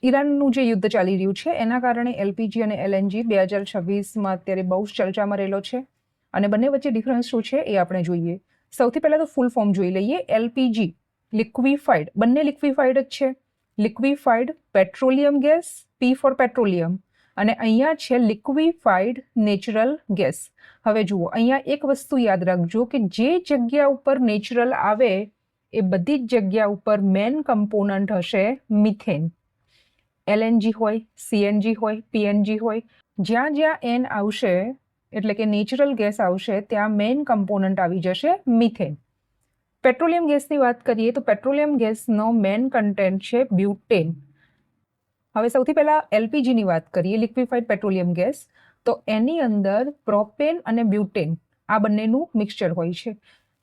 ઈરાનનું જે યુદ્ધ ચાલી રહ્યું છે એના કારણે એલપીજી અને એલએનજી 2026માં અત્યારે બહુ જ ચર્ચામાં રહેલો છે અને બંને વચ્ચે ડિફરન્સ શું છે એ આપણે જોઈએ. સૌથી પહેલાં તો ફૂલ ફોર્મ જોઈ લઈએ. એલપીજી લિક્વિફાઈડ, બંને લિક્વિફાઈડ જ છે. Liquefied petroleum gas, P four petroleum, અને અહીંયા છે લિક્વિફાઈડ નેચરલ ગેસ. હવે જુઓ, અહીંયા એક વસ્તુ યાદ રાખજો કે જે જગ્યા ઉપર નેચરલ આવે એ બધી જ જગ્યા ઉપર મેન કમ્પોનન્ટ હશે મિથેન. એલએનજી હોય, સીએનજી હોય, પીએનજી હોય, જ્યાં જ્યાં એન આવશે એટલે કે નેચરલ ગેસ આવશે ત્યાં મેઇન કમ્પોનન્ટ આવી જશે મિથેન. પેટ્રોલિયમ ગેસની વાત કરીએ તો પેટ્રોલિયમ ગેસનો મેઇન કન્ટેન્ટ છે બ્યુટેન. હવે સૌથી પહેલાં એલપીજીની વાત કરીએ, લિક્વિફાઈડ પેટ્રોલિયમ ગેસ, તો એની અંદર પ્રોપેન અને બ્યુટેન આ બંનેનું મિક્સચર હોય છે.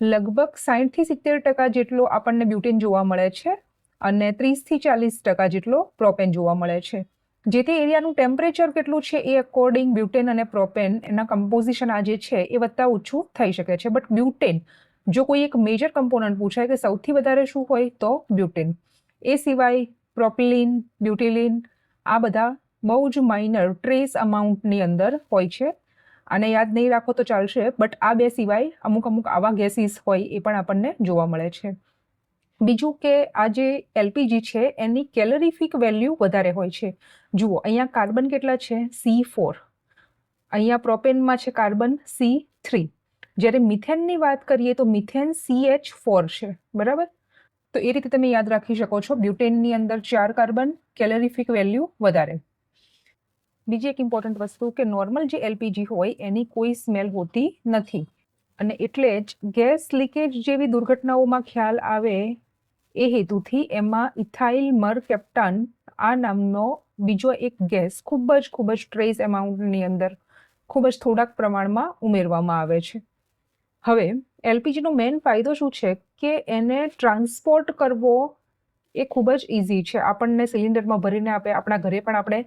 લગભગ 60થી 70% જેટલો આપણને બ્યુટેન જોવા મળે છે અને 30થી 40% જેટલો પ્રોપેન જોવા મળે છે. જે તે એરિયાનું ટેમ્પરેચર કેટલું છે એ અકોર્ડિંગ બ્યુટેન અને પ્રોપેન એના કમ્પોઝિશન આ જે છે એ વધતા ઓછું થઈ શકે છે. બટ બ્યુટેન, જો કોઈ એક મેજર કમ્પોનન્ટ પૂછાય કે સૌથી વધારે શું હોય તો બ્યુટેન. એ સિવાય પ્રોપિલિન, બ્યુટિલિન આ બધા બહુ જ માઇનર ટ્રેસ અમાઉન્ટની અંદર હોય છે. આને યાદ નહીં રાખો તો ચાલશે, બટ આ બે સિવાય અમુક આવા ગેસીસ હોય એ પણ આપણને જોવા મળે છે. બીજું કે આ જે એલપીજી છે એની કેલરીફિક વેલ્યુ વધારે હોય છે. જુઓ, અહીંયા કાર્બન કેટલા છે? C4. અહીંયા પ્રોપેનમાં છે કાર્બન C3. જ્યારે મિથેનની વાત કરીએ તો મિથેન CH4 છે, બરાબર? તો એ રીતે તમે યાદ રાખી શકો છો. બ્યુટેનની અંદર 4 કાર્બન, કેલરીફિક વેલ્યુ વધારે. બીજી એક ઇમ્પોર્ટન્ટ વસ્તુ કે નોર્મલ જે એલપીજી હોય એની કોઈ સ્મેલ હોતી નથી અને એટલે જ ગેસ લીકેજ જેવી દુર્ઘટનાઓમાં ખ્યાલ આવે એ હેતુથી એમાં ઇથાઇલ મરકેપ્ટન આ નામનો બીજો એક ગેસ ખૂબ જ ટ્રેસ અમાઉન્ટની અંદર ખૂબ જ થોડાક પ્રમાણમાં ઉમેરવામાં આવે છે. હવે એલપીજીનો મેઇન ફાયદો શું છે કે એને ટ્રાન્સપોર્ટ કરવો એ ખૂબ જ ઇઝી છે. આપણને સિલિન્ડરમાં ભરીને આપે, આપણા ઘરે પણ આપણે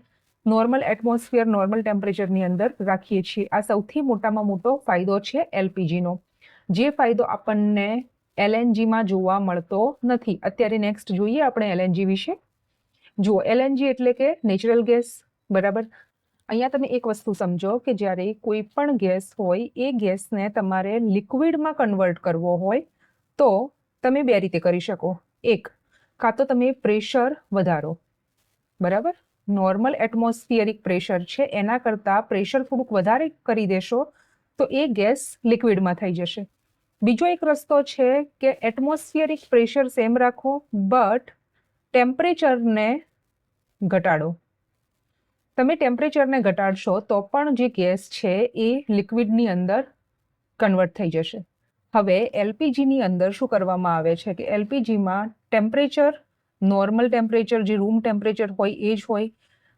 નોર્મલ એટમોસ્ફિયર, નોર્મલ ટેમ્પરેચરની અંદર રાખીએ છીએ. આ સૌથી મોટામાં મોટો ફાયદો છે એલપીજીનો, જે ફાયદો આપણને એલએનજીમાં જોવા મળતો નથી. અત્યારે નેક્સ્ટ જોઈએ આપણે એલએનજી વિશે. જુઓ, એલએનજી એટલે કે નેચરલ ગેસ, બરાબર? અહીંયા તમે એક વસ્તુ સમજો કે જ્યારે કોઈ પણ ગેસ હોય એ ગેસને તમારે લિક્વિડમાં કન્વર્ટ કરવો હોય તો તમે બે રીતે કરી શકો. એક, કાં તો તમે પ્રેશર વધારો, બરાબર? નોર્મલ એટમોસ્ફિયરિક પ્રેશર છે એના કરતાં પ્રેશર થોડુંક વધારે કરી દેશો તો એ ગેસ લિક્વિડમાં થઈ જશે. બીજો એક રસ્તો છે કે એટમોસ્ફિયરિક પ્રેશર સેમ રાખો બટ ટેમ્પરેચરને ઘટાડો. તમે ટેમ્પરેચરને ઘટાડશો તો પણ જે ગેસ છે એ લિક્વિડની અંદર કન્વર્ટ થઈ જશે. હવે એલપીજીની અંદર શું કરવામાં આવે છે કે એલપીજીમાં ટેમ્પરેચર, નોર્મલ ટેમ્પરેચર જે રૂમ ટેમ્પરેચર હોય એ જ હોય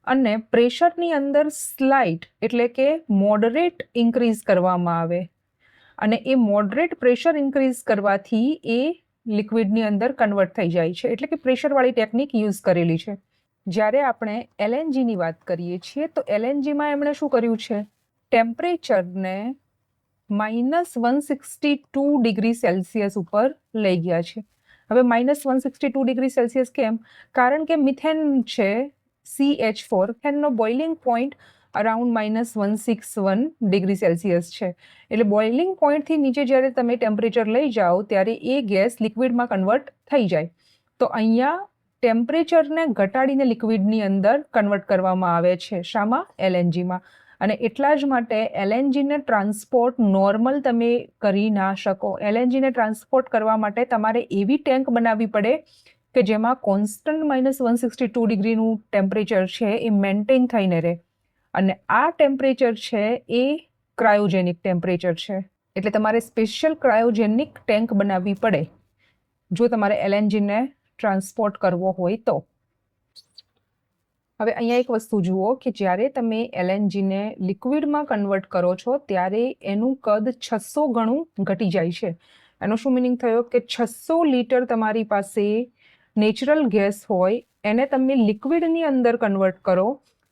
અને પ્રેશરની અંદર સ્લાઇટ એટલે કે મોડરેટ ઇન્ક્રીઝ કરવામાં આવે અને એ મોડરેટ પ્રેશર ઇન્ક્રીઝ કરવાથી એ લિક્વિડની અંદર કન્વર્ટ થઈ જાય છે. એટલે કે પ્રેશરવાળી ટેકનિક યુઝ કરેલી છે. જ્યારે આપણે એલએનજીની વાત કરીએ છીએ તો એલએનજીમાં એમણે શું કર્યું છે? ટેમ્પરેચરને -162 ડિગ્રી સેલ્સિયસ ઉપર લઈ ગયા છે. હવે -162 ડિગ્રી સેલ્સિયસ કેમ? કારણ કે મિથેન છે CH4, મિથેનનો boiling point around -161 degree Celsius છે. એટલે બોઇલિંગ પોઈન્ટથી નીચે જ્યારે તમે ટેમ્પરેચર લઈ જાઓ ત્યારે એ ગેસ લિક્વિડમાં કન્વર્ટ થઈ જાય. તો અહીંયા ટેમ્પરેચરને ઘટાડીને લિક્વિડની અંદર કન્વર્ટ કરવામાં આવે છે. શામાં? એલએનજીમાં. અને એટલા જ માટે એલએનજીને ટ્રાન્સપોર્ટ નોર્મલ તમે કરી ના શકો. એલએનજીને ટ્રાન્સપોર્ટ કરવા માટે તમારે એવી ટેન્ક બનાવવી પડે કે જેમાં કોન્સ્ટન્ટ -162 ડિગ્રીનું ટેમ્પરેચર છે એ મેન્ટેન થઈને રહે. અને આ ટેમ્પરેચર છે એ ક્રાયોજેનિક ટેમ્પરેચર છે. એટલે તમારે સ્પેશિયલ ક્રાયોજેનિક ટેન્ક બનાવવી પડે જો તમારે એલએનજીને ટ્રાન્સપોર્ટ કરવો હોય તો. હવે અહીંયા એક વસ્તુ જુઓ કે જ્યારે તમે એલએનજીને લિક્વિડમાં કન્વર્ટ કરો છો ત્યારે એનું કદ 600 ગણું ઘટી જાય છે. એનો શું મિનિંગ થયો કે 600 લીટર તમારી પાસે નેચરલ ગેસ હોય એને તમે લિક્વિડની અંદર કન્વર્ટ કરો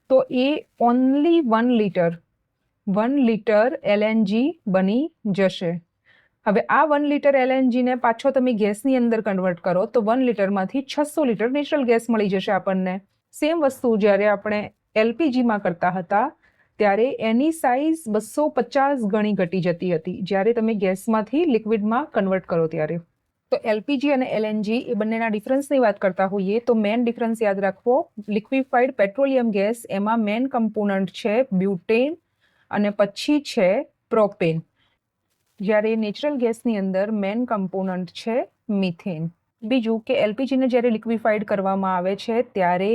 તો એ ઓનલી 1 લીટર એલએનજી બની જશે. હવે આ 1 લીટર એલએનજીને પાછો તમે ગેસની અંદર કન્વર્ટ કરો તો 1 લીટરમાંથી 600 લીટર નેચરલ ગેસ મળી જશે આપણને. સેમ વસ્તુ જ્યારે આપણે એલપીજીમાં કરતા હતા ત્યારે એની સાઇઝ 250 ગણી ઘટી જતી હતી જ્યારે તમે ગેસમાંથી લિક્વિડમાં કન્વર્ટ કરો ત્યારે. તો એલપીજી અને એલએનજી એ બંનેના ડિફરન્સની વાત કરતા હોઈએ તો મેન ડિફરન્સ યાદ રાખવો. લિક્વિફાઈડ પેટ્રોલિયમ ગેસ એમાં મેન કમ્પોનન્ટ છે બ્યુટેન અને પછી છે પ્રોપેન, જ્યારે નેચરલ ગેસની અંદર મેન કમ્પોનન્ટ છે મિથેન. બીજું કે એલપીજીને જ્યારે લિક્વિફાઈડ કરવામાં આવે છે ત્યારે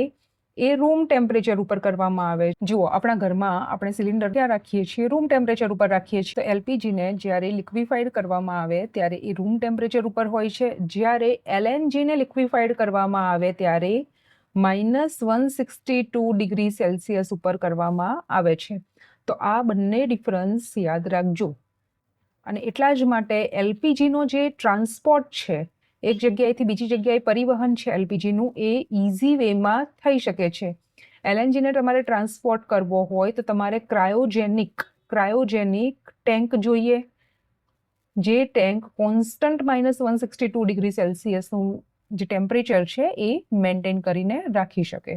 એ રૂમ ટેમ્પરેચર ઉપર કરવામાં આવે. જુઓ, આપણા ઘરમાં આપણે સિલિન્ડર ક્યાં રાખીએ છીએ? રૂમ ટેમ્પરેચર ઉપર રાખીએ છીએ. તો એલપીજીને જ્યારે લિક્વિફાઈડ કરવામાં આવે ત્યારે એ રૂમ ટેમ્પરેચર ઉપર હોય છે, જ્યારે એલએનજીને લિક્વિફાઈડ કરવામાં આવે ત્યારે -162 ડિગ્રી સેલ્સિયસ ઉપર કરવામાં આવે છે. તો આ બંને ડિફરન્સ યાદ રાખજો. અને એટલા જ માટે એલપીજીનો જે ટ્રાન્સપોર્ટ છે, એક જગ્યાએથી બીજી જગ્યાએ પરિવહન છે એલપીજીનું, એ ઇઝી વેમાં થઈ શકે છે. એલએનજીને તમારે ટ્રાન્સપોર્ટ કરવો હોય તો તમારે ક્રાયોજેનિક ટેન્ક જોઈએ, જે ટેન્ક કોન્સ્ટન્ટ -162 ડિગ્રી સેલ્સિયસનું જે ટેમ્પરેચર છે એ મેન્ટેન કરીને રાખી શકે.